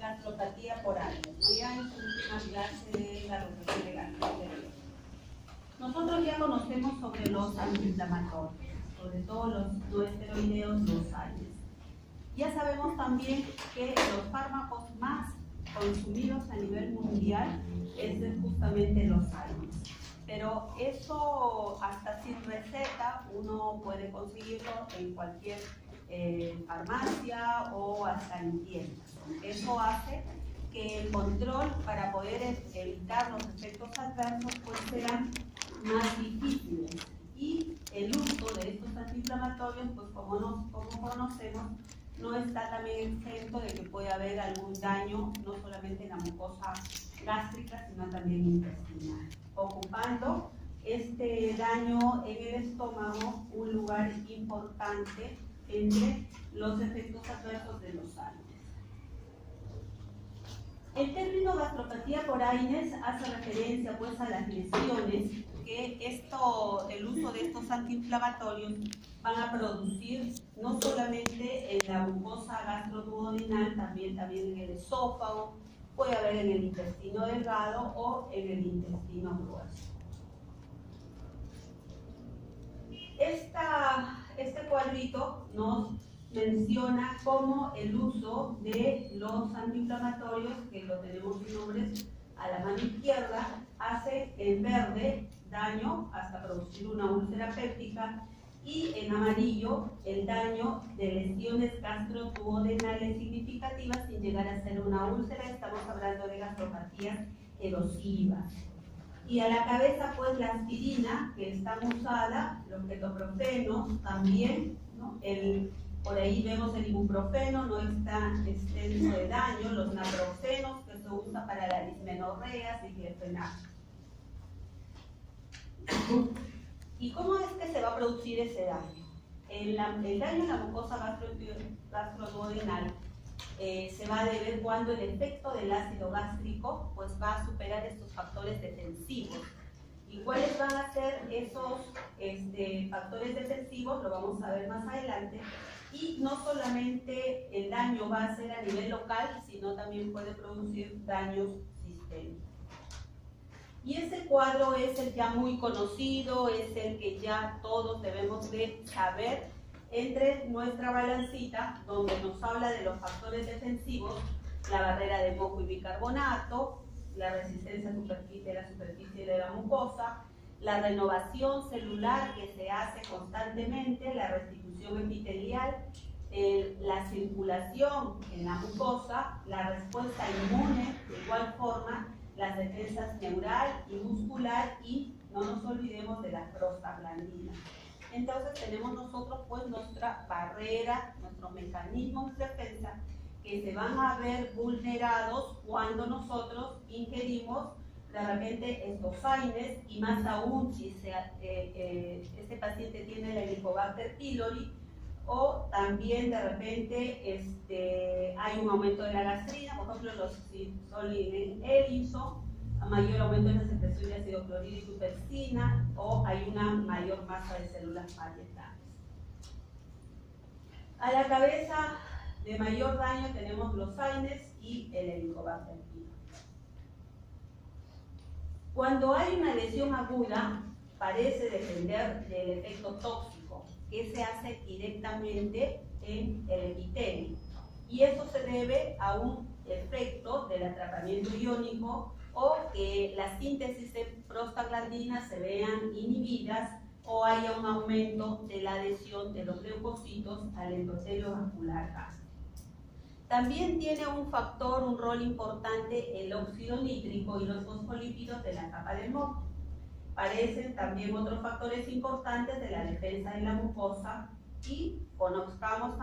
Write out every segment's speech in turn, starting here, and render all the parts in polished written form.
gastropatía por años, ¿no? Ya en su última clase de la rotación de gastroenteritis. Nosotros ya conocemos sobre los antiinflamatorios, sobre todo los no esteroideos, los AINES. Ya sabemos también que los fármacos más consumidos a nivel mundial es justamente los AINES. Pero eso hasta sin receta uno puede conseguirlo en cualquier farmacia o hasta en tiendas. Eso hace que el control para poder evitar los efectos adversos pues sean más difíciles, y el uso de estos antiinflamatorios, pues como conocemos, no está también exento de que puede haber algún daño, no solamente en la mucosa gástrica, sino también intestinal, ocupando este daño en el estómago un lugar importante entre los efectos adversos de los AINES. El término gastropatía por AINES hace referencia pues a las lesiones que el uso de estos antiinflamatorios van a producir no solamente en la mucosa gastroduodenal, también en el esófago, puede haber en el intestino delgado o en el intestino grueso. Este cuadrito nos menciona cómo el uso de los antiinflamatorios, que lo tenemos en nombres a la mano izquierda, hace en verde daño hasta producir una úlcera péptica, y en amarillo el daño de lesiones gastroduodenales significativas sin llegar a ser una úlcera. Estamos hablando de gastropatías erosivas. Y a la cabeza pues la aspirina, que está usada, los ketoprofenos también, ¿no? Por ahí vemos el ibuprofeno, no está extenso de daño, los naproxenos, que se usa para la dismenorrea, diclofenac. ¿Y cómo es que se va a producir ese daño? El daño en la mucosa gastroduodenal se va a deber cuando el efecto del ácido gástrico pues va a superar estos factores defensivos. ¿Y cuáles van a ser esos factores defensivos? Lo vamos a ver más adelante. Y no solamente el daño va a ser a nivel local, sino también puede producir daños sistémicos. Y ese cuadro es el ya muy conocido, es el que ya todos debemos de saber entre nuestra balancita, donde nos habla de los factores defensivos, la barrera de moco y bicarbonato, la resistencia de la superficie de la mucosa, la renovación celular que se hace constantemente, la restitución epitelial, la circulación en la mucosa, la respuesta inmune, de igual forma, las defensas neural y muscular, y no nos olvidemos de las prostaglandinas. Entonces tenemos nosotros pues nuestra barrera, nuestros mecanismos de defensa que se van a ver vulnerados cuando nosotros ingerimos de repente estos AINES, y más aún si este paciente tiene el Helicobacter pylori, o también de repente hay un aumento de la gastrina, por ejemplo los Cisolin Ellison, mayor aumento de la secreción de ácido clorhídrico y pepsina, o hay una mayor masa de células parietales. A la cabeza de mayor daño tenemos los AINES y el Helicobacter pylori. Cuando hay una lesión aguda, parece depender del efecto tóxico que se hace directamente en el epitelio, y eso se debe a un efecto del atrapamiento iónico, o que la síntesis de prostaglandinas se vean inhibidas, o haya un aumento de la adhesión de los leucocitos al endotelio vascular gástrico. También tiene un rol importante el óxido nítrico y los fosfolípidos de la capa del moco. Parecen también otros factores importantes de la defensa de la mucosa, y conocemos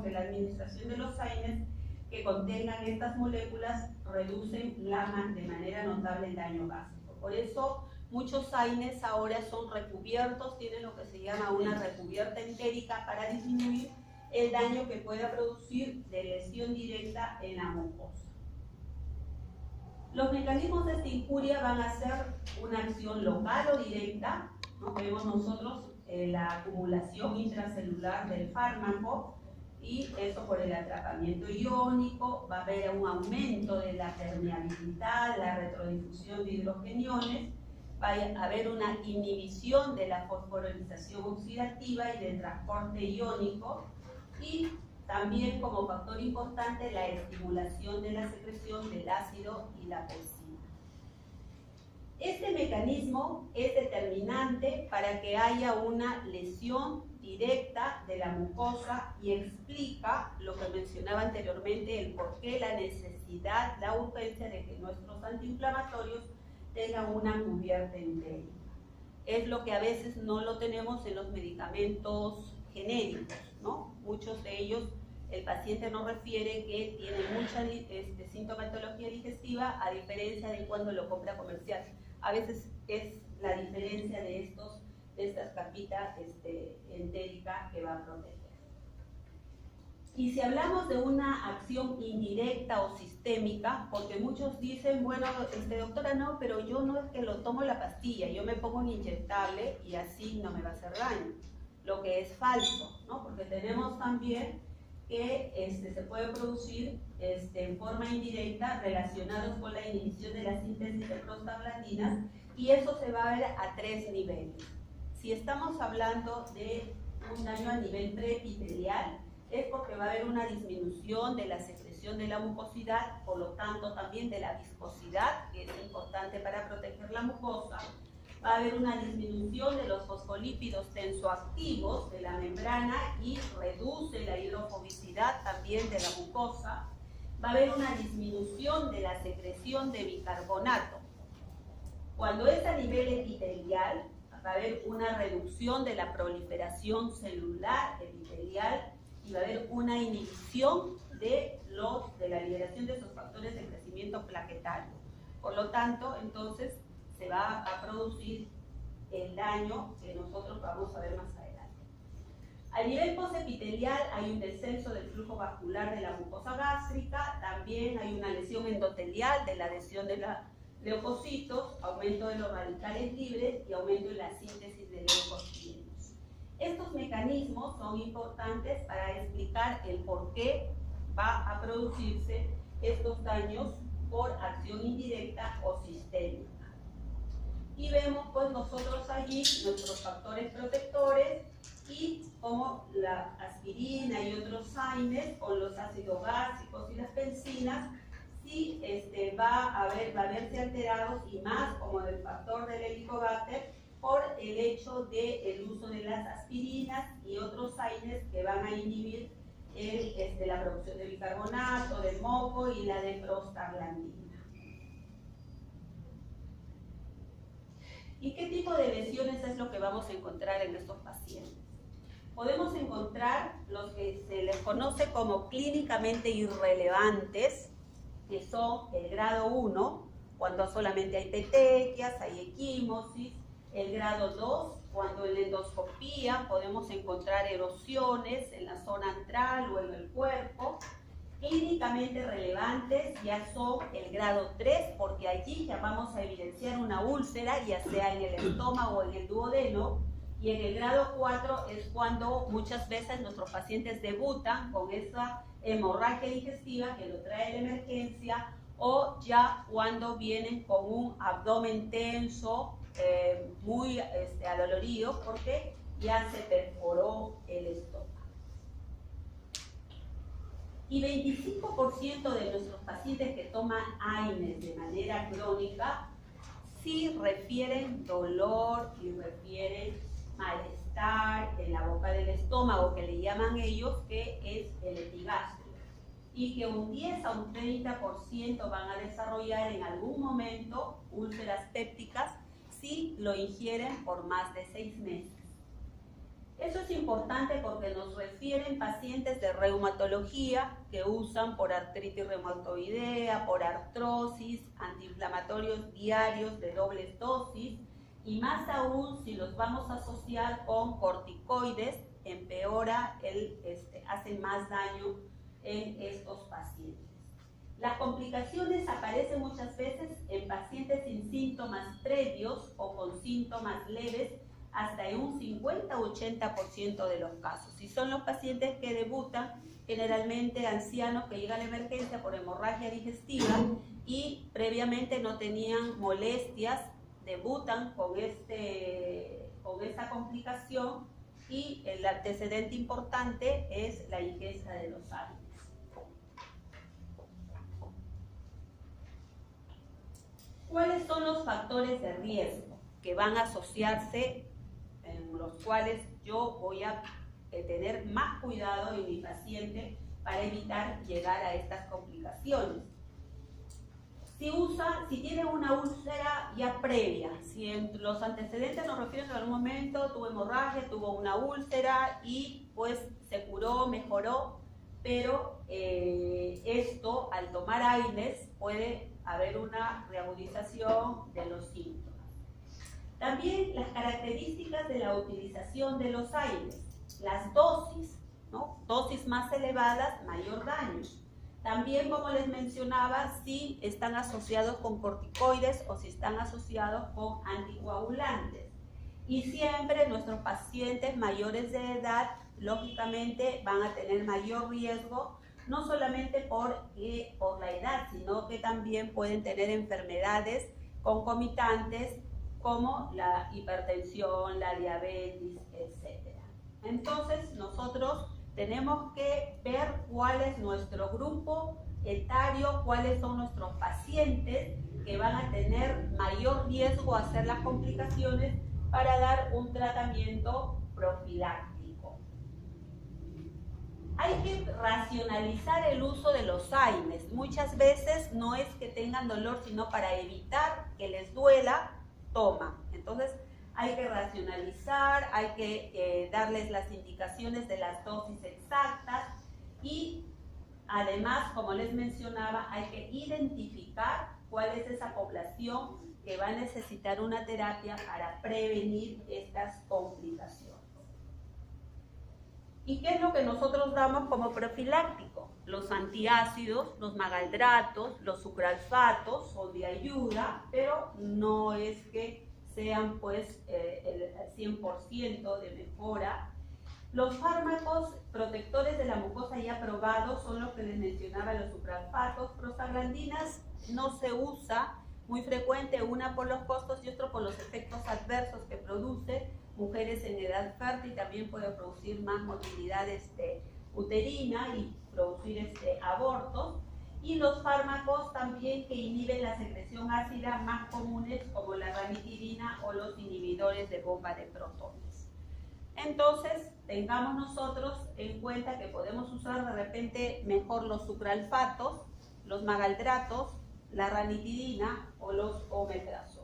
que la administración de los AINES que contengan estas moléculas reducen de manera notable el daño gástrico. Por eso muchos AINES ahora son recubiertos, tienen lo que se llama una recubierta entérica para disminuir el daño que pueda producir de lesión directa en la mucosa. Los mecanismos de esta injuria van a ser una acción local o directa, ¿no? Vemos nosotros la acumulación intracelular del fármaco, y eso por el atrapamiento iónico. Va a haber un aumento de la permeabilidad, la retrodifusión de hidrogeniones, va a haber una inhibición de la fosforilización oxidativa y del transporte iónico, y también como factor importante la estimulación de la secreción del ácido y la pepsina. Este mecanismo es determinante para que haya una lesión directa de la mucosa y explica lo que mencionaba anteriormente, el por qué la necesidad, la urgencia de que nuestros antiinflamatorios tengan una cubierta entérica. Es lo que a veces no lo tenemos en los medicamentos genéricos, ¿no? Muchos de ellos el paciente nos refiere que tiene mucha sintomatología digestiva, a diferencia de cuando lo compra comercial. A veces es la diferencia de estas capitas entérica que va a proteger. Y si hablamos de una acción indirecta o sistémica, porque muchos dicen, bueno, doctora, no, pero yo no es que lo tomo la pastilla, yo me pongo un inyectable y así no me va a hacer daño. Lo que es falso, ¿no? Porque tenemos también que se puede producir en forma indirecta relacionados con la inhibición de la síntesis de prostaglandinas, y eso se va a ver a 3 niveles. Si estamos hablando de un daño a nivel preepitelial, es porque va a haber una disminución de la secreción de la mucosidad, por lo tanto también de la viscosidad, que es importante para proteger la mucosa. Va a haber una disminución de los fosfolípidos tensoactivos de la membrana y reduce la hidrofobicidad también de la mucosa. Va a haber una disminución de la secreción de bicarbonato. Cuando es a nivel epitelial, va a haber una reducción de la proliferación celular epitelial y va a haber una inhibición de la liberación de esos factores de crecimiento plaquetario. Por lo tanto, entonces, se va a producir el daño que nosotros vamos a ver más adelante. A nivel posepitelial hay un descenso del flujo vascular de la mucosa gástrica, también hay una lesión endotelial de la adhesión de los leucocitos, aumento de los radicales libres y aumento en la síntesis de leucocitos. Estos mecanismos son importantes para explicar el por qué va a producirse estos daños por acción indirecta o sistémica. Y vemos pues nosotros allí nuestros factores protectores y como la aspirina y otros AINES con los ácidos gástricos y las pensinas, sí va a verse alterados, y más como del factor del Helicobacter, por el hecho del uso de las aspirinas y otros AINES que van a inhibir la producción de bicarbonato, del moco y la de prostaglandina. ¿Y qué tipo de lesiones es lo que vamos a encontrar en estos pacientes? Podemos encontrar los que se les conoce como clínicamente irrelevantes, que son el grado 1, cuando solamente hay petequias, hay equimosis; el grado 2, cuando en la endoscopía podemos encontrar erosiones en la zona antral o en el cuerpo. Clínicamente relevantes ya son el grado 3, porque allí ya vamos a evidenciar una úlcera, ya sea en el estómago o en el duodeno. Y en el grado 4 es cuando muchas veces nuestros pacientes debutan con esa hemorragia digestiva que lo trae la emergencia, o ya cuando vienen con un abdomen tenso, muy adolorido, porque ya se perforó el estómago. Y 25% de nuestros pacientes que toman AINES de manera crónica sí refieren dolor y refieren malestar en la boca del estómago, que le llaman ellos, que es el epigastrio, y que un 10 a un 30% van a desarrollar en algún momento úlceras pépticas si lo ingieren por más de 6 meses. Eso es importante porque nos refieren pacientes de reumatología que usan por artritis reumatoidea, por artrosis, antiinflamatorios diarios de dobles dosis, y más aún si los vamos a asociar con corticoides, empeora, hace más daño en estos pacientes. Las complicaciones aparecen muchas veces en pacientes sin síntomas previos o con síntomas leves, hasta en un 50 o 80% de los casos. Si son los pacientes que debutan generalmente ancianos que llegan a la emergencia por hemorragia digestiva y previamente no tenían molestias, debutan con esta complicación y el antecedente importante es la ingesta de los AINES. ¿Cuáles son los factores de riesgo que van a asociarse, en los cuales yo voy a tener más cuidado en mi paciente para evitar llegar a estas complicaciones? Si tiene una úlcera ya previa, si en los antecedentes nos refieren a algún momento tuvo hemorragia, tuvo una úlcera y pues se curó, mejoró, pero esto al tomar AINES puede haber una reagudización de los síntomas. También las características de la utilización de los AINES, las dosis, ¿no? Dosis más elevadas, mayor daño. También, como les mencionaba, si están asociados con corticoides o si están asociados con anticoagulantes. Y siempre nuestros pacientes mayores de edad, lógicamente, van a tener mayor riesgo, no solamente por la edad, sino que también pueden tener enfermedades concomitantes como la hipertensión, la diabetes, etc. Entonces, nosotros tenemos que ver cuál es nuestro grupo etario, cuáles son nuestros pacientes que van a tener mayor riesgo a hacer las complicaciones para dar un tratamiento profiláctico. Hay que racionalizar el uso de los AINES. Muchas veces no es que tengan dolor, sino para evitar que les duela, toman. Entonces, hay que racionalizar, hay que darles las indicaciones de las dosis exactas y además, como les mencionaba, hay que identificar cuál es esa población que va a necesitar una terapia para prevenir estas complicaciones. ¿Y qué es lo que nosotros damos como profiláctico? Los antiácidos, los magaldratos, los sucralfatos son de ayuda, pero no es que sean pues el 100% de mejora. Los fármacos protectores de la mucosa ya aprobados son los que les mencionaba, los sucralfatos. Prostaglandinas no se usa, muy frecuente, una por los costos y otro por los efectos adversos que produce. Mujeres en edad fértil también puede producir más motilidad uterina y producir abortos. Y los fármacos también que inhiben la secreción ácida más comunes como la ranitidina o los inhibidores de bomba de protones. Entonces, tengamos nosotros en cuenta que podemos usar de repente mejor los sucralfatos, los magaldratos, la ranitidina o los omeprazoles.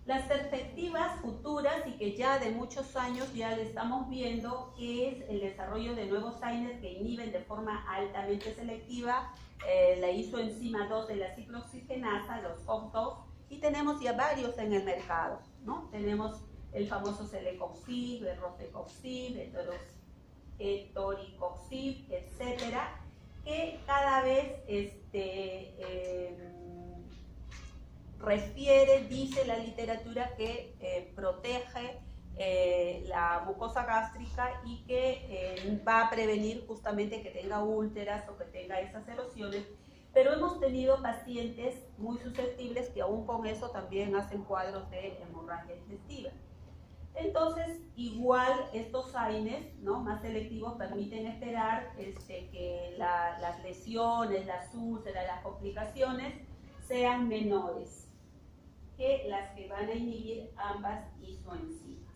Las perspectivas futuras y que ya de muchos años ya le estamos viendo que es el desarrollo de nuevos AINES que inhiben de forma altamente selectiva la isoenzima 2 de la ciclooxigenasa, los COX-2, y tenemos ya varios en el mercado, ¿no? Tenemos el famoso celecoxib, el rofecoxib, el etoricoxib, etcétera, que cada vez dice la literatura que protege la mucosa gástrica y que va a prevenir justamente que tenga úlceras o que tenga esas erosiones, pero hemos tenido pacientes muy susceptibles que aún con eso también hacen cuadros de hemorragia digestiva. Entonces, igual estos AINES, ¿no?, más selectivos permiten esperar que las lesiones, las úlceras, las complicaciones sean menores que las que van a inhibir ambas isoenzimas.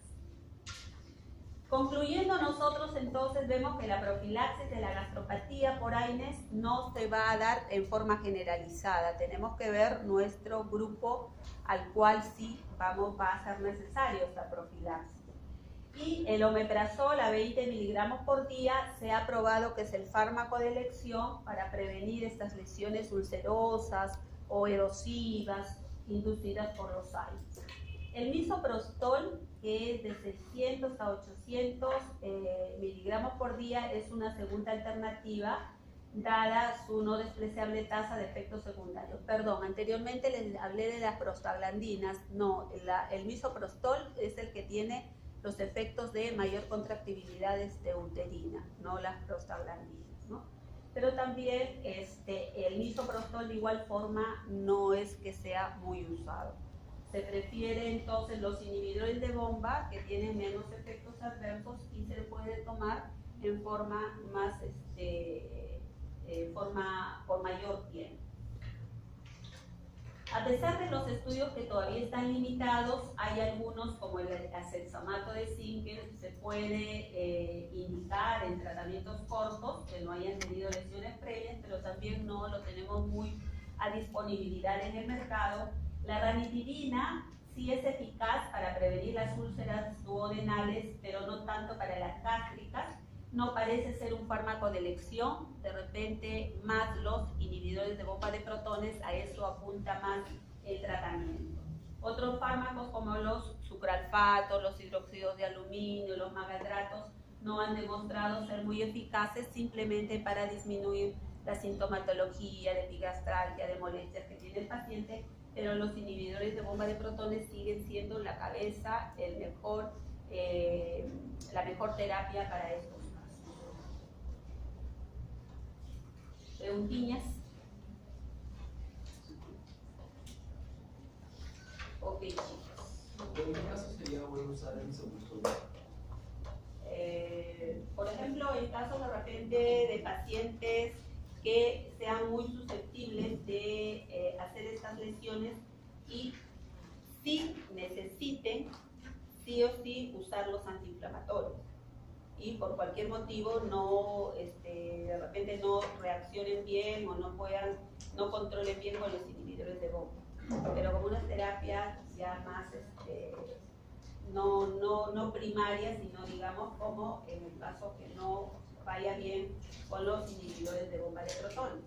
Concluyendo, nosotros entonces vemos que la profilaxis de la gastropatía por AINES no se va a dar en forma generalizada. Tenemos que ver nuestro grupo al cual sí va a ser necesario esta profilaxis. Y el omeprazol a 20 miligramos por día se ha probado que es el fármaco de elección para prevenir estas lesiones ulcerosas o erosivas inducidas por los AINES. El misoprostol, que es de 600 a 800 miligramos por día, es una segunda alternativa dada su no despreciable tasa de efectos secundarios. Perdón, anteriormente les hablé de las prostaglandinas. No, el misoprostol es el que tiene los efectos de mayor contractibilidad uterina, no las prostaglandinas, ¿no? Pero también el misoprostol de igual forma no es que sea muy usado. Se prefiere entonces los inhibidores de bomba que tienen menos efectos adversos y se puede tomar en forma más, por mayor tiempo. A pesar de los estudios que todavía están limitados, hay algunos como el acetato de zinc que se puede indicar en tratamientos cortos que no hayan tenido lesiones previas, pero también no lo tenemos muy a disponibilidad en el mercado. La ranitidina sí es eficaz para prevenir las úlceras duodenales, pero no tanto para las gástricas. No parece ser un fármaco de elección, de repente más los inhibidores de bomba de protones, a eso apunta más el tratamiento. Otros fármacos como los sucralfatos, los hidróxidos de aluminio, los magadratos, no han demostrado ser muy eficaces simplemente para disminuir la sintomatología de epigastralgia, de molestias que tiene el paciente, pero los inhibidores de bomba de protones siguen siendo la cabeza, la mejor terapia para estos casos. ¿Preguntillas? Ok, chicos. ¿En qué caso sería bueno usar el misoprostol? Por ejemplo, en casos de repente de pacientes que sean muy susceptibles de hacer estas lesiones y sí necesiten sí o sí usar los antiinflamatorios y por cualquier motivo no, de repente no reaccionen bien o no controlen bien con los inhibidores de bomba, pero como una terapia ya más no primaria, sino digamos como en el caso que no vaya bien con los inhibidores de bomba de protones.